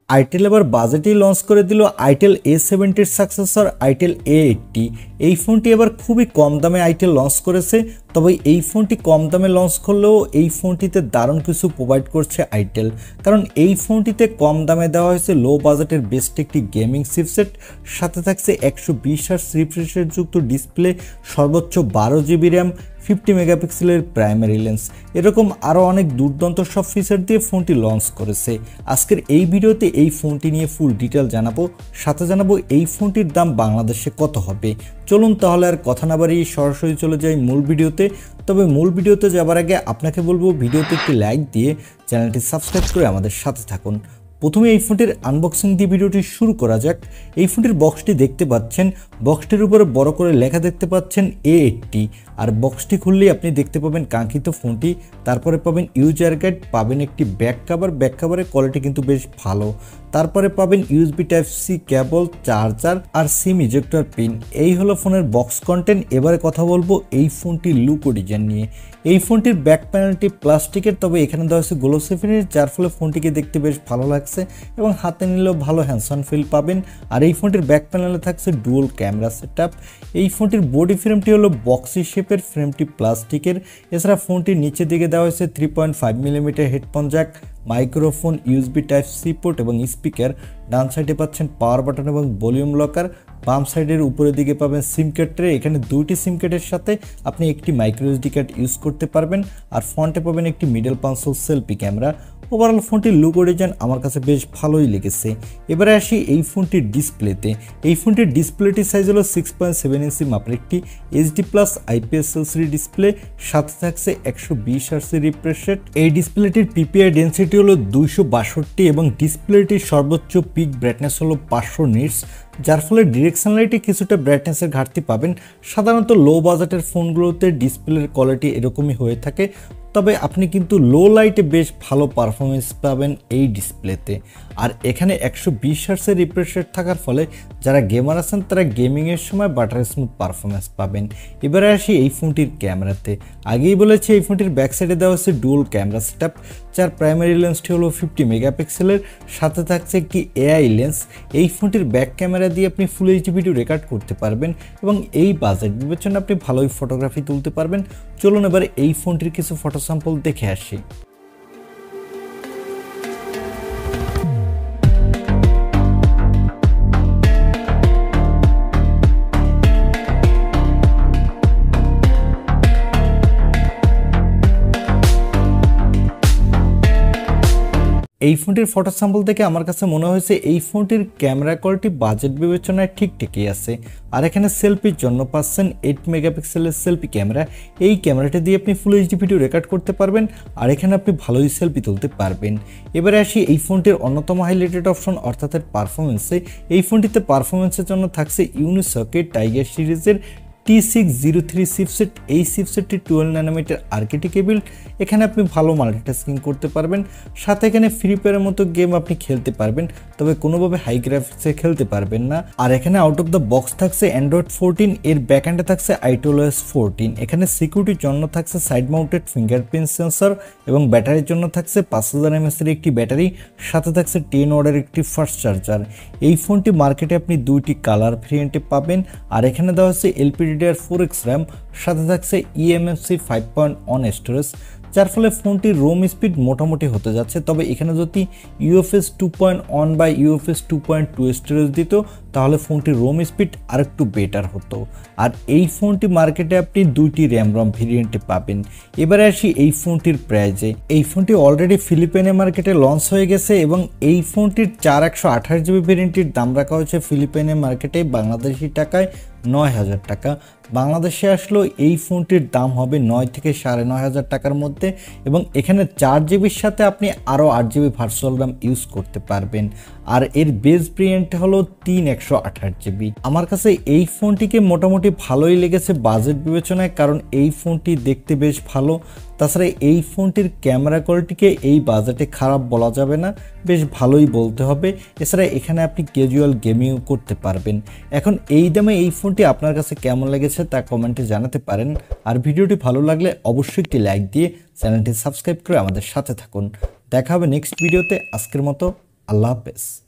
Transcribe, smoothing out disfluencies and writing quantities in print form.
itel এবার বাজেটেই launch করে দিল itel A70 এর সাকসেসর itel A80। এই ফোনটি এবার খুবই কম দামে itel লঞ্চ করেছে। তবে এই ফোনটি কম দামে লঞ্চ করলেও এই ফোনটিতে দারুণ কিছু প্রোভাইড করছে itel, কারণ এই ফোনটিতে কম দামে দেওয়া হয়েছে লো বাজেটের বেস্ট একটি গেমিং চিপসেট, সাথে থাকছে 120Hz রিফ্রেশ রেট যুক্ত ডিসপ্লে, সর্বোচ্চ 12GB র্যাম, 50 মেগাপিক্সেলের প্রাইমারি লেন্স, এরকম আরও অনেক দুর্দান্ত সব ফিচার দিয়ে ফোনটি লঞ্চ করেছে। আজকের এই ভিডিওতে এই ফোনটি নিয়ে ফুল ডিটেল জানাবো, সাথে জানাবো এই ফোনটির দাম বাংলাদেশে কত হবে। চলুন তাহলে আর কথা না বাড়িয়ে সরাসরি চলে যাই মূল ভিডিওতে। তবে মূল ভিডিওতে যাবার আগে আপনাকে বলবো ভিডিওতে একটি লাইক দিয়ে চ্যানেলটি সাবস্ক্রাইব করে আমাদের সাথে থাকুন। প্রথমে এই ফোনটির আনবক্সিং দিয়ে ভিডিওটি শুরু করা যাক। এই ফোনটির বক্সটি দেখতে পাচ্ছেন, বক্সটির উপরে বড় করে লেখা দেখতে পাচ্ছেন A80, আর বক্সটি খুললেই আপনি দেখতে পাবেন কাঙ্ক্ষিত ফোনটি। তারপরে পাবেন ইউজার গাইড, পাবেন একটি ব্যাক কাভারের কোয়ালিটি কিন্তু বেশ ভালো। তারপরে পাবেন USB Type-C কেবল, চার্জার আর সিম ইজেক্টর পিন। এই হলো ফোনের বক্স কন্টেন্ট। এবারে কথা বলবো এই ফোনটির লুক ও ডিজাইন নিয়ে। এই ফোনটির ব্যাক প্যানেলটি প্লাস্টিকের, তবে এখানে দেওয়া হয়েছে গ্লোসি ফিনিশ, যার ফলে ফোনটিকে দেখতে বেশ ভালো লাগছে এবং হাতে নিলেও ভালো হ্যান্ডসন ফিল পাবেন। আর এই ফোনটির ব্যাক প্যানেলে থাকছে ডুয়াল ক্যামেরা সেটআপ। এই ফোনটির বডি ফ্রেমটি হলো বক্সি শেপের, ফ্রেমটি প্লাস্টিকের। এছাড়া ফোনটির নিচের দিকে দেওয়া হয়েছে 3.5mm headphone Jack, microphone, USB Type-C port এবং স্পিকার। ডান সাইডে পাচ্ছেন পাওয়ার বাটন এবং ভলিউম লকার। বাম সাইডের উপরের দিকে পাবেন সিম কার্ড ট্রে। এখানে দুইটি সিম কার্ডের সাথে আপনি একটি মাইক্রো SD কার্ড ইউজ করতে পারবেন। আর ফ্রন্টে পাবেন একটি middle console selfie camera. Overall ফোনটির লুক ও ডিজাইন আমার কাছে বেশ ভালোই লেগেছে। এবারে আসি এই ফোনটির ডিসপ্লেতে। এই ফোনটির ডিসপ্লেটির সাইজ হলো 6.7 ইঞ্চি মাপের একটি HD+ IPS LCD ডিসপ্লে, সাথে থাকছে 120Hz রিফ্রেশ রেট। এই ডিসপ্লেটির PPI ডেন্সিটি হলো 262 এবং ডিসপ্লেটির সর্বোচ্চ পিক ব্রাইটনেস হলো 500 নিটস, যার ফলে ডিরেকশন লাইটে কিছুটা ব্রাইটনেসের ঘাটতি পাবেন। সাধারণত লো বাজেটের ফোনগুলোতে ডিসপ্লের কোয়ালিটি এরকমই হয়ে থাকে, তবে আপনি কিন্তু লো লাইটে বেশ ভালো পারফরমেন্স পাবেন এই ডিসপ্লেতে। আর এখানে 120Hz রিফ্রেশ রেট থাকার ফলে যারা গেমার আছেন তারা গেমিংয়ের সময় বাটার স্মুথ পারফরমেন্স পাবেন। এবারে আসি এই ফোনটির ক্যামেরাতে। আগেই বলেছি এই ফোনটির ব্যাক সাইডে দেওয়া হচ্ছে ডুয়াল ক্যামেরা সেটআপ, যার প্রাইমারি লেন্সটি হলো 50 মেগাপিক্সেলের, সাথে থাকছে একটি AI লেন্স। এই ফোনটির ব্যাক ক্যামেরা দিয়ে আপনি ফুল HD ভিডিও রেকর্ড করতে পারবেন এবং এই বাজেট বিবেচনায় আপনি ভালোই ফটোগ্রাফি তুলতে পারবেন। চলুন এবারে এই ফোনটির কিছু ফটো স্যাম্পল দেখে আসি। এই ফোনটির ফটো স্যাম্পল থেকে আমার কাছে মনে হয়েছে এই ফোনটির ক্যামেরা কোয়ালিটি বাজেট বিবেচনায় ঠিকই আছে। আর এখানে সেলফির জন্য পাচ্ছেন 8 মেগাপিক্সেলের সেলফি ক্যামেরা। এই ক্যামেরাটা দিয়ে আপনি ফুল HD ভিডিও রেকর্ড করতে পারবেন, আর এখানে আপনি ভালোই সেলফি তুলতে পারবেন। এবারে আসি এই ফোনটির অন্যতম হাইলাইটেড অপশন অর্থাৎ এর পারফরমেন্সে। এই ফোনটিতে পারফরমেন্সের জন্য থাকছে ইউনিসকেট টাইগার সিরিজের T603 চিপসেট। এই চিপসেটটি 12nm আর্কিটেক্টেবল। এখানে আপনি ভালো মাল্টিটাস্কিং করতে পারবেন, সাথে এখানে ফ্রি ফায়ারের মতো গেম আপনি খেলতে পারবেন, তবে কোনোভাবে হাই গ্রাফিক্সে খেলতে পারবেন না। আর এখানে আউট অফ দ্য বক্স থাকছে Android 14, এর ব্যাকএন্ডে থাকছে iOS 14। এখানে সিকিউরিটির জন্য থাকছে সাইড মাউন্টেড ফিঙ্গারপ্রিন্ট সেন্সর এবং ব্যাটারির জন্য থাকছে 5000 mAh এর একটি ব্যাটারি, সাথে থাকছে 10 ওয়াটের একটি ফাস্ট চার্জার। এই ফোনটি মার্কেটে আপনি দুইটি কালার ভেরিয়েন্টে পাবেন। আর এখানে দেওয়া হচ্ছে LPDDR4X RAM, সাথে থাকছে eMMC 5.1 স্টোরেজ, যার ফলে ফোনটির রোম স্পিড মোটামুটি হতে যাচ্ছে। তবে এখানে যদি UFS 2.1 বা UFS 2.2 স্টোরেজ দিত তাহলে ফোনটির রোম স্পিড আরেকটু বেটার হতো। আর এই ফোনটি মার্কেটে আপনি দুইটি র্যাম রম ভেরিয়েন্টে পাবেন। এবারে আসি এই ফোনটির প্রাইজে। এই ফোনটি অলরেডি ফিলিপাইনে মার্কেটে লঞ্চ হয়ে গেছে এবং এই ফোনটির 4128GB ভেরিয়েন্টটির দাম রাখা হয়েছে ফিলিপাইনের মার্কেটে বাংলাদেশি টাকায় 9000 টাকা। বাংলাদেশে আসলেও এই ফোনটির দাম হবে 9 থেকে 9500 টাকার মধ্যে এবং এখানে 4GBর সাথে আপনি আরও 8GB ভার্চুয়াল র্যাম ইউজ করতে পারবেন। আর এর বেস ভেরিয়েন্ট হলো 3128GB। আমার কাছে এই ফোনটিকে মোটামুটি ভালোই লেগেছে বাজেট বিবেচনায়, কারণ এই ফোনটি দেখতে বেশ ভালো। তাছাড়া এই ফোনটির ক্যামেরা কোয়ালিটিকে এই বাজেটে খারাপ বলা যাবে না, বেশ ভালোই বলতে হবে। এছাড়া এখানে আপনি ক্যাজুয়াল গেমিংও করতে পারবেন। এখন এই দামে এই ফোনটি আপনার কাছে কেমন লেগেছে তা কমেন্টে জানাতে পারেন। আর ভিডিওটি ভালো লাগলে অবশ্যই একটি লাইক দিয়ে চ্যানেলটি সাবস্ক্রাইব করে আমাদের সাথে থাকুন। দেখা হবে নেক্সট ভিডিওতে। আজকের মতো আল্লাহ হাফেজ।